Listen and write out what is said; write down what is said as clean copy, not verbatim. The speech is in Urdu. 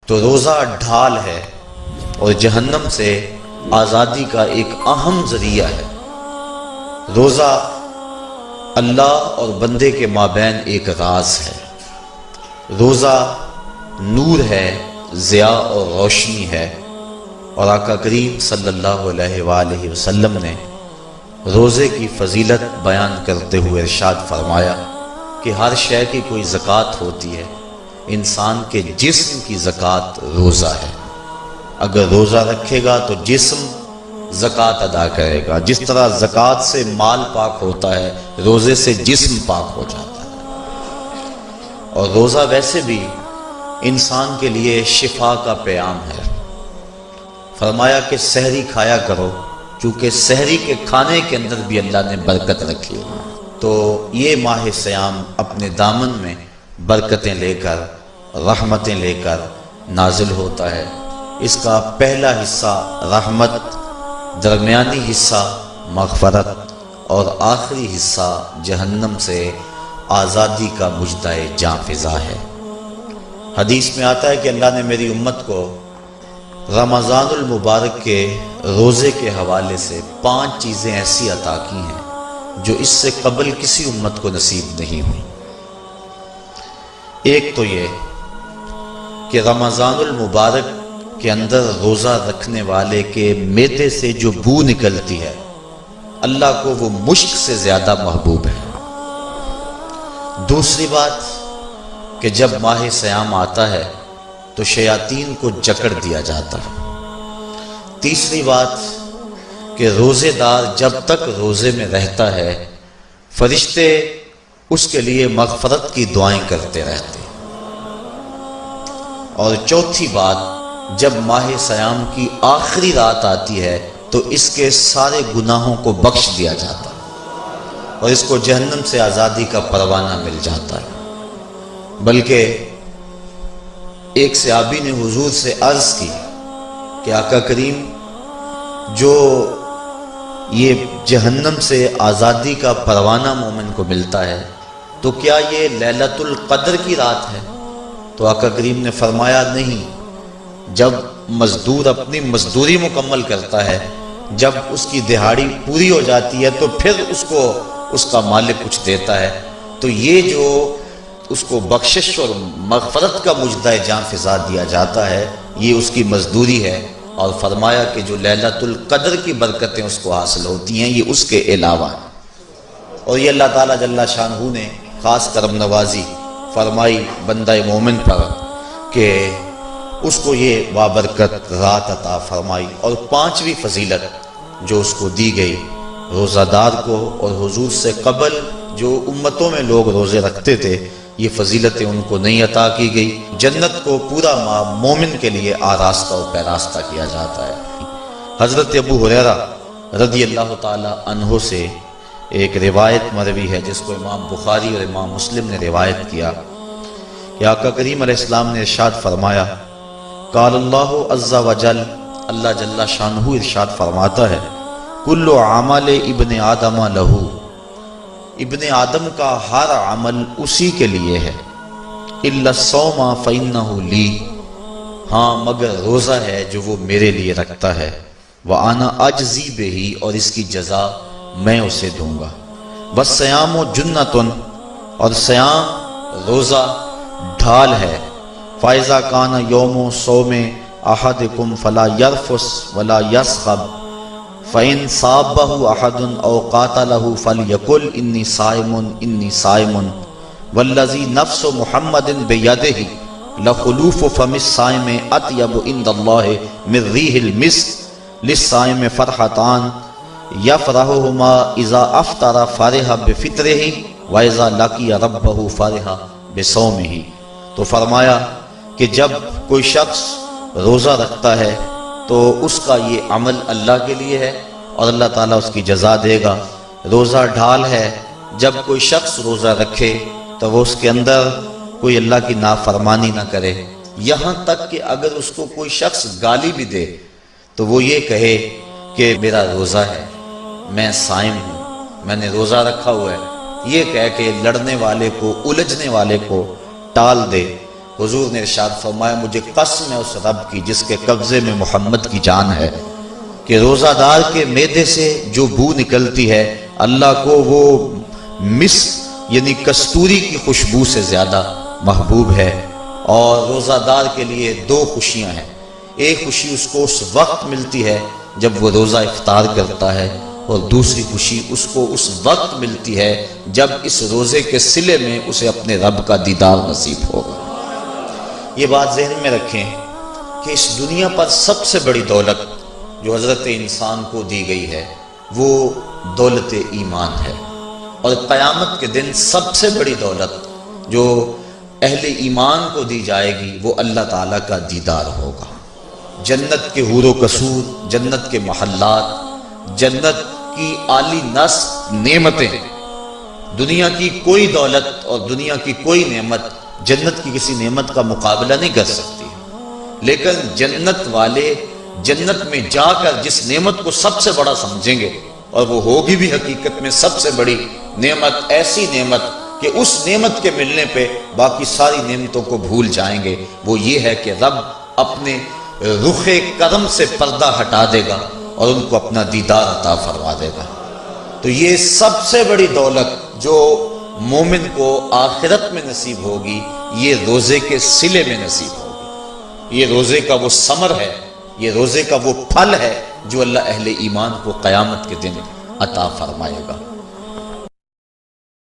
تو روزہ ڈھال ہے اور جہنم سے آزادی کا ایک اہم ذریعہ ہے۔ روزہ اللہ اور بندے کے مابین ایک راز ہے۔ روزہ نور ہے، ضیاء اور روشنی ہے، اور آقا کریم صلی اللہ علیہ وآلہ وسلم نے روزے کی فضیلت بیان کرتے ہوئے ارشاد فرمایا کہ ہر شے کی کوئی زکوٰۃ ہوتی ہے، انسان کے جسم کی زکوٰۃ روزہ ہے۔ اگر روزہ رکھے گا تو جسم زکوٰۃ ادا کرے گا، جس طرح زکوٰۃ سے مال پاک ہوتا ہے، روزے سے جسم پاک ہو جاتا ہے۔ اور روزہ ویسے بھی انسان کے لیے شفا کا پیام ہے۔ فرمایا کہ سحری کھایا کرو، چونکہ سحری کے کھانے کے اندر بھی اللہ نے برکت رکھی ہے۔ تو یہ ماہ سیام اپنے دامن میں برکتیں لے کر، رحمتیں لے کر نازل ہوتا ہے۔ اس کا پہلا حصہ رحمت، درمیانی حصہ مغفرت، اور آخری حصہ جہنم سے آزادی کا مژدہ جاں فضا ہے۔ حدیث میں آتا ہے کہ اللہ نے میری امت کو رمضان المبارک کے روزے کے حوالے سے 5 چیزیں ایسی عطا کی ہیں جو اس سے قبل کسی امت کو نصیب نہیں ہوئی۔ ایک تو یہ کہ رمضان المبارک کے اندر روزہ رکھنے والے کے معدے سے جو بو نکلتی ہے، اللہ کو وہ مشک سے زیادہ محبوب ہے۔ دوسری بات کہ جب ماہ سیام آتا ہے تو شیاطین کو جکڑ دیا جاتا ہے۔ تیسری بات کہ روزے دار جب تک روزے میں رہتا ہے، فرشتے اس کے لیے مغفرت کی دعائیں کرتے رہتے ہیں۔ اور چوتھی بات، جب ماہ سیام کی آخری رات آتی ہے تو اس کے سارے گناہوں کو بخش دیا جاتا ہے اور اس کو جہنم سے آزادی کا پروانہ مل جاتا ہے۔ بلکہ ایک صحابی نے حضور سے عرض کی کہ آقا کریم، جو یہ جہنم سے آزادی کا پروانہ مومن کو ملتا ہے تو کیا یہ لیلۃ القدر کی رات ہے؟ تو آقا کریم نے فرمایا نہیں، جب مزدور اپنی مزدوری مکمل کرتا ہے، جب اس کی دہاڑی پوری ہو جاتی ہے تو پھر اس کو اس کا مالک کچھ دیتا ہے، تو یہ جو اس کو بخشش اور مغفرت کا مژدہ جاں فضا دیا جاتا ہے، یہ اس کی مزدوری ہے۔ اور فرمایا کہ جو لیلۃ القدر کی برکتیں اس کو حاصل ہوتی ہیں، یہ اس کے علاوہ ہیں۔ اور یہ اللہ تعالیٰ جل شانہ نے خاص کرم نوازی فرمائی بندہ مومن پر کہ اس کو یہ بابرکت رات عطا فرمائی۔ اور 5ویں فضیلت جو اس کو دی گئی روزہ دار کو، اور حضور سے قبل جو امتوں میں لوگ روزے رکھتے تھے، یہ فضیلتیں ان کو نہیں عطا کی گئی۔ جنت کو پورا مومن کے لیے آراستہ و پیراستہ کیا جاتا ہے۔ حضرت ابو ہریرہ رضی اللہ تعالی عنہ سے ایک روایت مروی ہے جس کو امام بخاری اور امام مسلم نے روایت کیا کہ آقا کریم علیہ السلام نے ارشاد فرمایا، قال اللہ عز وجل، اللہ جل شانہ ارشاد فرماتا ہے، کل عمل ابن آدم لہو، ابن آدم کا ہر عمل اسی کے لیے ہے، الا الصوم فإنہ لی، ہاں مگر روزہ ہے جو وہ میرے لیے رکھتا ہے، وأنا أجزی بہ، اور اس کی جزا میں اسے دوں گا، والصیام جنۃ، اور سیام روزہ ڈھال ہے، فإذا کان یوم صوم احدکم فلا یرفث ولا یصخب، فَإِن صَابَّهُ أَحَدٌ أَوْ قَاتَلَهُ فَلْيَقُلْ إِنِّي صَائِمٌ إِنِّي صَائِمٌ وَالَّذِي نَفْسُ مُحَمَّدٍ بِيَدِهِ لَخُلُوفُ فَمِ الصَّائِمِ أَطْيَبُ عِندَ اللَّهِ مِن رِّيحِ الْمِسْكِ لِلصَّائِمِ فَرْحَتَانِ يَفْرَحُهُمَا إِذَا أَفْطَرَ فَرِحَ بِفِطْرِهِ وَإِذَا لَقِيَ رَبَّهُ فَرِحَ بِصَوْمِهِ۔ تو فرمایا کہ جب کوئی شخص روزہ رکھتا ہے تو اس کا یہ عمل اللہ کے لیے ہے اور اللہ تعالیٰ اس کی جزا دے گا۔ روزہ ڈھال ہے، جب کوئی شخص روزہ رکھے تو وہ اس کے اندر کوئی اللہ کی نافرمانی نہ کرے، یہاں تک کہ اگر اس کو کوئی شخص گالی بھی دے تو وہ یہ کہے کہ میرا روزہ ہے، میں صائم ہوں، میں نے روزہ رکھا ہوا ہے، یہ کہہ کے لڑنے والے کو، الجھنے والے کو ٹال دے۔ حضور نے ارشاد فرمایا مجھے قسم ہے اس رب کی جس کے قبضے میں محمد کی جان ہے کہ روزہ دار کے معدے سے جو بو نکلتی ہے اللہ کو وہ مسک یعنی کستوری کی خوشبو سے زیادہ محبوب ہے۔ اور روزہ دار کے لیے دو خوشیاں ہیں، ایک خوشی اس کو اس وقت ملتی ہے جب وہ روزہ افطار کرتا ہے، اور دوسری خوشی اس کو اس وقت ملتی ہے جب اس روزے کے صلے میں اسے اپنے رب کا دیدار نصیب ہوگا۔ یہ بات ذہن میں رکھیں کہ اس دنیا پر سب سے بڑی دولت جو حضرت انسان کو دی گئی ہے وہ دولت ایمان ہے، اور قیامت کے دن سب سے بڑی دولت جو اہل ایمان کو دی جائے گی وہ اللہ تعالیٰ کا دیدار ہوگا۔ جنت کے حور و قصور، جنت کے محلات، جنت کی اعلی نصب نعمتیں، دنیا کی کوئی دولت اور دنیا کی کوئی نعمت جنت کی کسی نعمت کا مقابلہ نہیں کر سکتی، لیکن جنت والے جنت میں جا کر جس نعمت کو سب سے بڑا سمجھیں گے، اور وہ ہوگی بھی حقیقت میں سب سے بڑی نعمت، ایسی نعمت کہ اس نعمت کے ملنے پہ باقی ساری نعمتوں کو بھول جائیں گے، وہ یہ ہے کہ رب اپنے رخ کرم سے پردہ ہٹا دے گا اور ان کو اپنا دیدار عطا فرما دے گا۔ تو یہ سب سے بڑی دولت جو مومن کو آخرت میں نصیب ہوگی یہ روزے کے صلے میں نصیب ہوگی۔ یہ روزے کا وہ ثمر ہے، یہ روزے کا وہ پھل ہے جو اللہ اہل ایمان کو قیامت کے دن عطا فرمائے گا۔